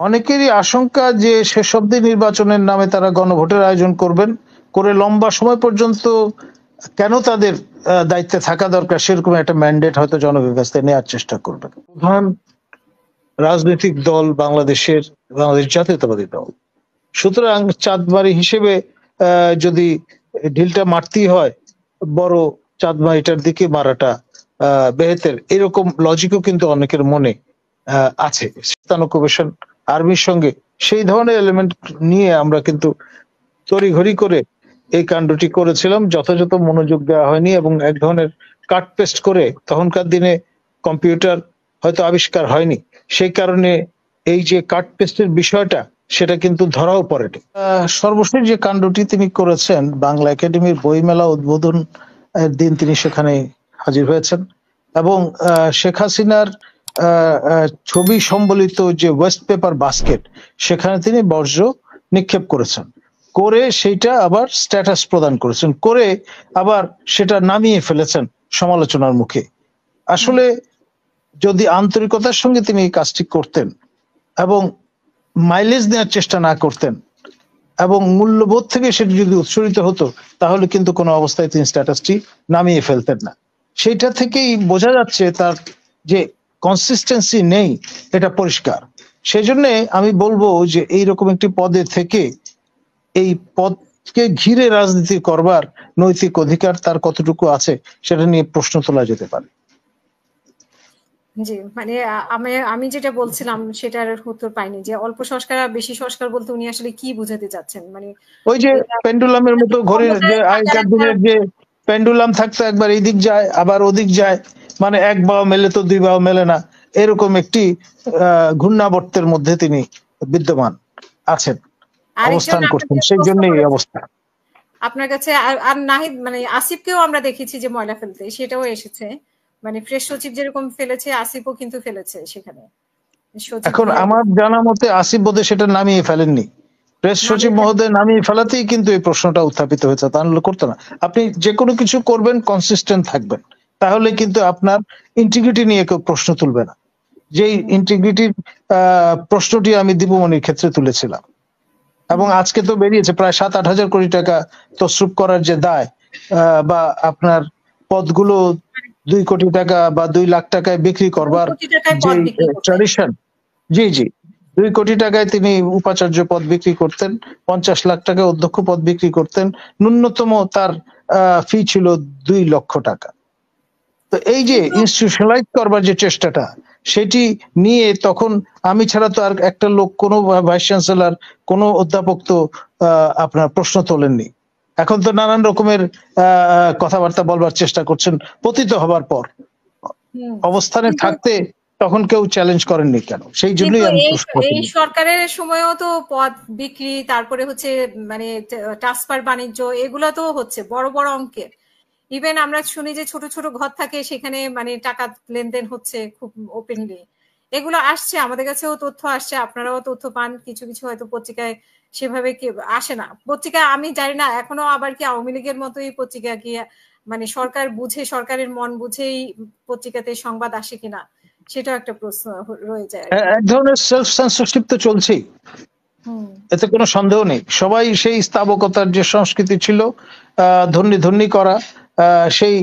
অনেকেরই আশঙ্কা যে শেষ অবধি নির্বাচনের নামে তারা গণভোটের আয়োজন করবেন, করে লম্বা সময় পর্যন্ত কেন তাদের দায়িত্বে থাকা দরকার সেরকম একটা ম্যান্ডেট হয়তো জনগণের কাছ থেকে নেওয়ার চেষ্টা করবেন। প্রধান রাজনৈতিক দল বাংলাদেশ জাতীয়তাবাদী দল, সুতরাং চাঁদবাড়ি হিসেবে যদি ঢিলটা মারতেই হয়, বড় চাঁদবাড়িটার দিকে মারাটা বেহেতের, এরকম লজিকও কিন্তু অনেকের মনে আছে। অকুপেশন আর্মির সঙ্গে সেই ধরনের এলিমেন্ট নিয়ে আমরা কিন্তু তড়িঘড়ি করে এই কাণ্ডটি করেছিলাম, যথাযথ মনোযোগ দেওয়া হয়নি এবং এক ধরনের কাট পেস্ট করে, তখনকার দিনে কম্পিউটার হয়তো আবিষ্কার হয়নি, সেই কারণে এই যে কাট পেস্টের বিষয়টা সেটা কিন্তু ধরাও পড়েনি। সর্বশেষ যে কাণ্ডটি তিনি করেছেন, বাংলা একাডেমির বইমেলা উদ্বোধন দিন তিনি সেখানে হাজির হয়েছেন এবং শেখ হাসিনার ছবি সম্বলিত যে ওয়েস্ট পেপার বাস্কেট, সেখানে তিনি বর্জ্য নিক্ষেপ করেছেন, করে সেইটা আবার স্ট্যাটাস প্রদান করেছেন, করে আবার সেটা নামিয়ে ফেলেছেন সমালোচনার মুখে। আসলে যদি আন্তরিকতার সঙ্গে তিনি এই কাজটি করতেন এবং মাইলেজ নেওয়ার চেষ্টা না করতেন এবং মূল্যবোধ থেকে সেটি যদি উৎসরিত হতো, তাহলে কিন্তু কোনো অবস্থায় তিনি স্ট্যাটাসটি নামিয়ে ফেলতেন না। সেইটা থেকেই বোঝা যাচ্ছে তার যে কনসিস্টেন্সি নেই, এটা পরিষ্কার। সেই জন্য আমি বলবো যে এইরকম একটি পদে থেকে এই পদকে ঘিরে রাজনীতি করবার নৈতিক অধিকার তার কতটুকু আছে সেটা নিয়ে প্রশ্ন তোলা যেতে পারে। জি, মানে আমি যেটা বলছিলাম সেটার উত্তর পাইনি, যে অল্প সংস্কার আর বেশি সংস্কার বলতে উনি আসলে কি বোঝাতে চাচ্ছেন। মানে ওই যে পেন্ডুলামের মতো ঘড়ির যে আগেকার দিনের যে পেন্ডুলাম থাকতো, একবার এদিক যায় আবার ওদিক যায়, মানে এক বাহু মেলে তো দুই বাহু মেলে না, এরকম একটি ঘূর্ণাবর্তের মধ্যে তিনি বিদ্যমান আছেন, অবস্থান করছেন, সেই জন্যই এই অবস্থা। আপনার কাছে আর নাহিদ, মানে আসিফকেও আমরা দেখেছি যে ময়লা ফেলতে, সেটাও এসেছে, মানে প্রেস সচিব যেরকম ফেলেছে আসিফও কিন্তু ফেলেছে সেখানে। এখন আমার জানা মতে আসিফ বোধহয় সেটা নামিয়ে ফেলেননি, প্রেস সচিব মহোদয় নামিয়ে ফেলাতেই কিন্তু এই প্রশ্নটা উত্থাপিত হয়েছে, তা নাহলে করতো না। আপনি যে কোনো কিছু করবেন কনসিস্টেন্ট থাকবেন, তাহলে কিন্তু আপনার ইন্টিগ্রিটি নিয়ে কেউ প্রশ্ন তুলবে না। যেই ইন্টিগ্রিটির প্রশ্নটি আমি দীপুমণির ক্ষেত্রে তুলেছিলাম, এবং আজকে তো বেরিয়েছে প্রায় 7-8 হাজার কোটি টাকা তসরুপ করার যে দায়, বা আপনার পদগুলো 2 কোটি টাকা বা 2 লাখ টাকায় বিক্রি করবার যে ট্র্যাডিশন, জি 2 কোটি টাকায় তিনি উপাচার্য পদ বিক্রি করতেন, 50 লাখ টাকায় অধ্যক্ষ পদ বিক্রি করতেন, ন্যূনতম তার ফি ছিল 2 লক্ষ টাকা। তো এই যে ইনস্টিটিউশনালাইজ করবার যে চেষ্টাটা, সেটি নিয়ে তখন আমি ছাড়া তো আর একটা লোক, কোনো ভাইস চ্যান্সেলর, কোনো অধ্যাপক তো আপনার প্রশ্ন তোলেননি। এখন তো নানান রকমের কথাবার্তা বলবার চেষ্টা করছেন পতিত হবার পর। অবস্থানে থাকতে তখন কেউ চ্যালেঞ্জ করেননি কেন? সেই জন্যই আমি এই সরকারের সময়ও তো পদ বিক্রি, তারপরে হচ্ছে মানে ট্রান্সফার বাণিজ্য, এগুলো তো হচ্ছে বড় বড় অঙ্কের। ইভেন আমরা শুনি যে ছোট ছোট ঘর থাকে, সেখানে মানে টাকা লেনদেন হচ্ছে খুব ওপেনলি। এগুলো আসছে, আমাদের কাছেও তথ্য আসছে, আপনারাও তথ্য পান। কিছু কিছু হয়তো পত্রিকায় সেভাবে কি আসে না। পত্রিকা আমি জানি না এখনো আবার কি আওয়ামী লীগের মতোই পত্রিকা কি, মানে সরকার বুঝে, সরকারের মন বুঝেই পত্রিকাতে সংবাদ আসে কিনা, সেটাও একটা প্রশ্ন রয়ে যায়। এক ধরনের সেলফ সেন্সরশিপ তো চলছেই, এতে কোনো সন্দেহ নেই। সবাই সেই স্থাবকতার যে সংস্কৃতি ছিল, ধন্যি ধন্যি করা, সেই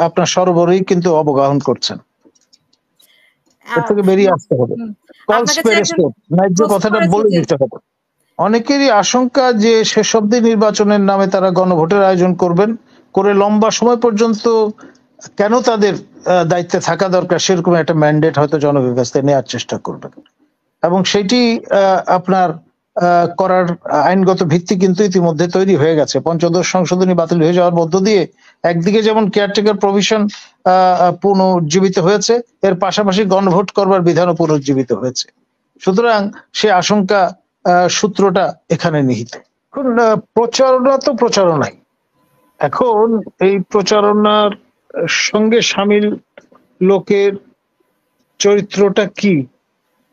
আপনার সরবরাহই কিন্তু অবগাহন করছেন। এর থেকে বেরিয়ে আসতে হবে, ন্যায্য কথাটা বলে দিতে হবে। অনেকেরই আশঙ্কা যে শেষ অবধি নির্বাচনের নামে তারা গণভোটের আয়োজন করবেন, করে লম্বা সময় পর্যন্ত কেন তাদের দায়িত্বে থাকা দরকার সেরকম একটা ম্যান্ডেট হয়তো জনগণের কাছ থেকে নেওয়ার চেষ্টা করবেন, এবং সেটি আপনার করার আইনগত ভিত্তি কিন্তু ইতিমধ্যে তৈরি হয়ে গেছে। পঞ্চদশ সংশোধনী বাতিল হয়ে যাওয়ার মধ্য দিয়ে একদিকে যেমন কেয়ারটেকার প্রভিশন পুনর্জীবিত হয়েছে, এর পাশাপাশি গণভোট করবার বিধানও পুনর্জীবিত হয়েছে। সুতরাং সে আশঙ্কা সূত্রটা এখানে নিহিত। এখন প্রচারণা তো প্রচারণাই, এখন এই প্রচারণার সঙ্গে সামিল লোকের চরিত্রটা কি,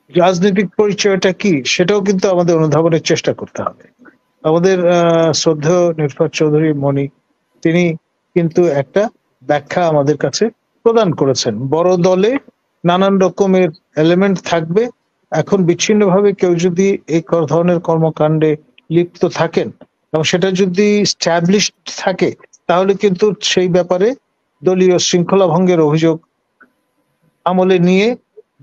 রাজনৈতিক পরিচয়টা কি, সেটাও কিন্তু আমাদের অনুধাবনের চেষ্টা করতে হবে। আমাদের শ্রদ্ধেয় নির্ফাত চৌধুরী মনি, তিনি কিন্তু একটা ব্যাখ্যা আমাদের কাছে প্রদান করেছেন। বড় দলে নানান রকমের এলিমেন্ট থাকবে, এখন বিচ্ছিন্নভাবে কেউ যদি এই ধরনের কর্মকাণ্ডে লিপ্ত থাকেন এবং সেটা যদি স্ট্যাবলিশড থাকে, তাহলে কিন্তু সেই ব্যাপারে দলীয় শৃঙ্খলা ভঙ্গের অভিযোগ আমলে নিয়ে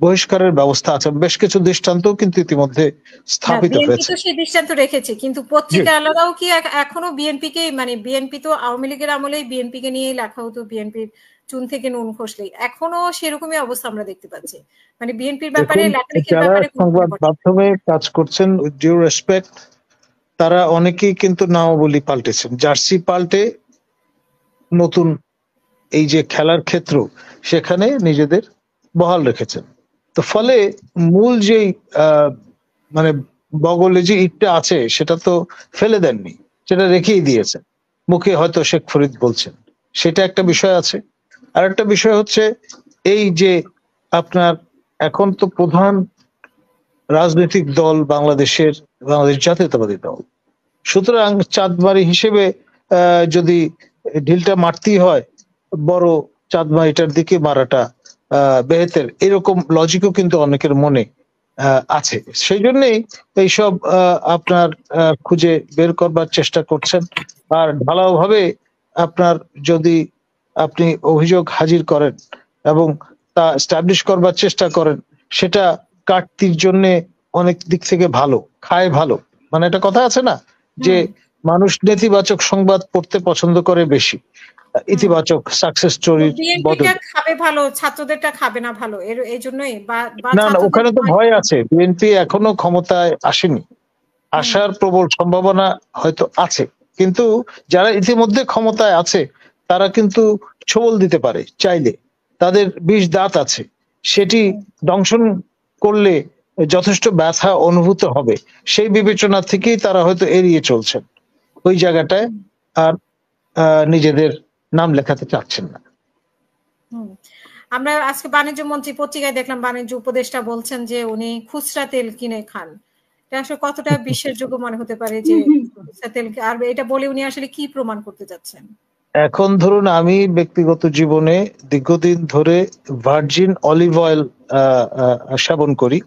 বহিষ্কারের ব্যবস্থা আছে। বেশ কিছু দৃষ্টান্তও কিন্তু ইতিমধ্যে স্থাপিত বিএনপি হয়েছে। তো সেই দৃষ্টান্ত রেখেছে, কিন্তু পত্রিকা আলাদাও কি এখনো বিএনপি কে, মানে বিএনপি তো আওয়ামী লীগের আমলেই বিএনপি কে নিয়ে লেখা হতো, বিএনপির চুন থেকে নুন খসলেই, এখনো সেরকমই অবস্থা আমরা দেখতে পাচ্ছি। মানে বিএনপির ব্যাপারে লেখালেখির যারা ব্যাপারে সংবাদ মাধ্যমে কাজ করছেন, উইথ ডিউ রেসপেক্ট, তারা অনেকেই কিন্তু নামাবলী পাল্টেছেন, জার্সি পাল্টে নতুন এই যে খেলার ক্ষেত্র সেখানে নিজেদের বহাল রেখেছেন। তো ফলে মূল যেই মানে বগলে যে ইটটা আছে সেটা তো ফেলে দেননি, সেটা রেখেই দিয়েছেন। মুখে হয়তো শেখ ফরিদ বলছেন, সেটা একটা বিষয় আছে। আর একটা বিষয় হচ্ছে এই যে আপনার এখন তো প্রধান রাজনৈতিক দল বাংলাদেশ জাতীয়তাবাদী দল, সুতরাং চাঁদবাড়ি হিসেবে যদি ঢিলটা মারতেই হয়, বড় চাঁদবাড়িটার দিকে মারাটা বেহেতের, এরকম লজিকও কিন্তু অনেকের মনে আছে। সেই জন্যই এইসব আপনার খুঁজে বের করবার চেষ্টা করছেন। আর ঢালাও ভাবে আপনার যদি আপনি অভিযোগ হাজির করেন এবং তা স্ট্যাবলিশ করবার চেষ্টা করেন, সেটা কাটতির জন্য অনেক দিক থেকে ভালো, খায় ভালো। মানে একটা কথা আছে না যে মানুষ নেতিবাচক সংবাদ পড়তে পছন্দ করে বেশি, ইতিবাচক সাকসেস স্টোরির বদলে। খাবে ভালো, ছাত্রদেরটা খাবে না ভালো, এই জন্যই না, ওখানে তো ভয় আছে। বিএনপি এখনো ক্ষমতায় আসেনি, আসার প্রবল সম্ভাবনা হয়তো আছে, কিন্তু যারা ইতিমধ্যে ক্ষমতায় আছে তারা কিন্তু ছোবল দিতে পারে চাইলে, তাদের 20 দাঁত আছে, সেটি দংশন করলে যথেষ্ট ব্যথা অনুভূত হবে। সেই বিবেচনা থেকেই তারা হয়তো এড়িয়ে চলছেন ওই জায়গাটায়, আর নিজেদের নাম লেখাতে চাচ্ছেন না। আমরা আজকে বাণিজ্য মন্ত্রী পত্রিকায় দেখলাম, বাণিজ্য উপদেষ্টা বলছেন যে উনি খুচরা তেল কিনে খান। এটা আসলে কতটা বিশ্বাসযোগ্য মনে হতে পারে যে খুচরা তেল, আর এটা বলে উনি আসলে কি প্রমাণ করতে যাচ্ছেন? এখন ধরুন, আমি ব্যক্তিগত জীবনে দীর্ঘদিন ধরে ভার্জিন অলিভ অয়েল সেবন করি,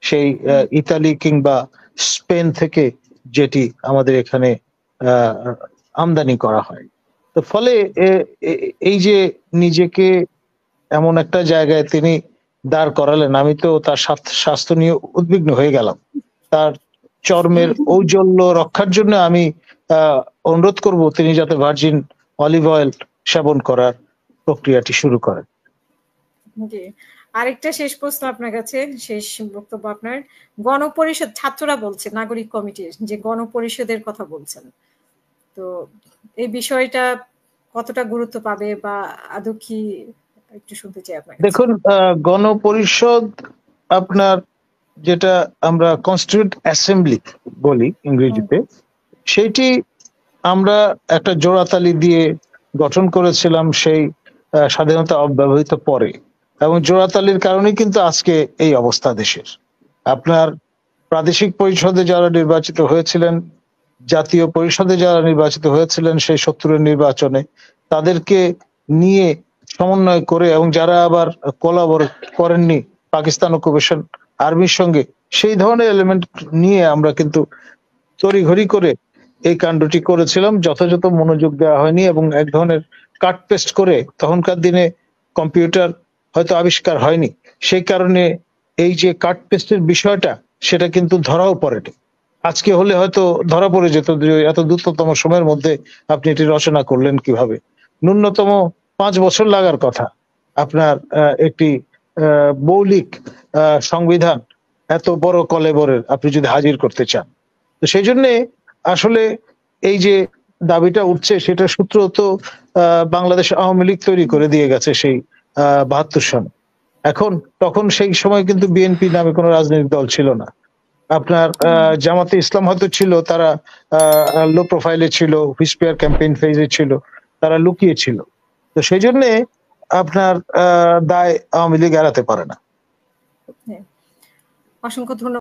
সেই ইতালি কিংবা স্পেন থেকে যেটি আমাদের এখানে আমদানি করা হয়। তো ফলে এই যে নিজেকে এমন একটা জায়গায় তিনি দাঁড় করালেন, আমি তো তার স্বাস্থ্য নিয়ে উদ্বিগ্ন হয়ে গেলাম। তার চর্মের ঔজ্জ্বল্য রক্ষার জন্য আমি অনুরোধ করব তিনি যাতে ভার্জিন অলিভ অয়েল সেবন করার প্রক্রিয়াটি শুরু করেন। জি, আরেকটা শেষ প্রশ্ন আপনার কাছে, শেষ বক্তব্য আপনার। গণপরিষদ, ছাত্ররা বলছে, নাগরিক কমিটির যে গণপরিষদের কথা বলছেন, তো এই বিষয়টা কতটা গুরুত্ব পাবে বা আদৌ কি, একটু শুনতে চাই আপনার। দেখুন, গণপরিষদ আপনার যেটা আমরা কনস্টিটিউয়েন্ট অ্যাসেম্বলি বলি ইংরেজিতে, সেইটি আমরা একটা জোড়াতালি দিয়ে গঠন করেছিলাম সেই স্বাধীনতা অব্যবহৃত পরে, এবং জোড়াতালির কারণেই কিন্তু আজকে এই অবস্থা দেশের। আপনার প্রাদেশিক পরিষদে যারা নির্বাচিত হয়েছিলেন, জাতীয় পরিষদে যারা নির্বাচিত হয়েছিলেন সেই 70-এর নির্বাচনে, তাদেরকে নিয়ে সমন্বয় করে, এবং যারা আবার কোলাবরেট করেননি পাকিস্তান অকুপেশন আর্মির সঙ্গে, সেই ধরনের এলিমেন্ট নিয়ে আমরা কিন্তু তড়িঘড়ি করে এই কাণ্ডটি করেছিলাম। যথাযথ মনোযোগ দেওয়া হয়নি এবং এক ধরনের কাট পেস্ট করে, তখনকার দিনে কম্পিউটার হয়তো আবিষ্কার হয়নি, সেই কারণে এই যে কাট পেস্টের বিষয়টা সেটা কিন্তু ধরাও পড়েনি। আজকে হলে হয়তো ধরা পড়ে যেত যে এত দ্রুততম সময়ের মধ্যে আপনি এটি রচনা করলেন কিভাবে। ন্যূনতম 5 বছর লাগার কথা আপনার একটি মৌলিক সংবিধান এত বড় কলেবরের আপনি যদি হাজির করতে চান। তো সেই জন্যে আসলে এই যে দাবিটা উঠছে, সেটা সূত্র তো বাংলাদেশ আওয়ামী লীগ তৈরি করে দিয়ে গেছে সেই 72 সনে। তখন সেই সময় কিন্তু বিএনপি নামে কোনো রাজনৈতিক দল ছিল না। আপনার জামাতে ইসলাম হয়তো ছিল, তারা লো প্রোফাইলে ছিল, হুইসপিয়ার ক্যাম্পেইন ফেজে ছিল, তারা লুকিয়ে ছিল। তো সেই জন্য আপনার দায় আওয়ামী লীগ এড়াতে পারে না। অসংখ্য ধন্যবাদ।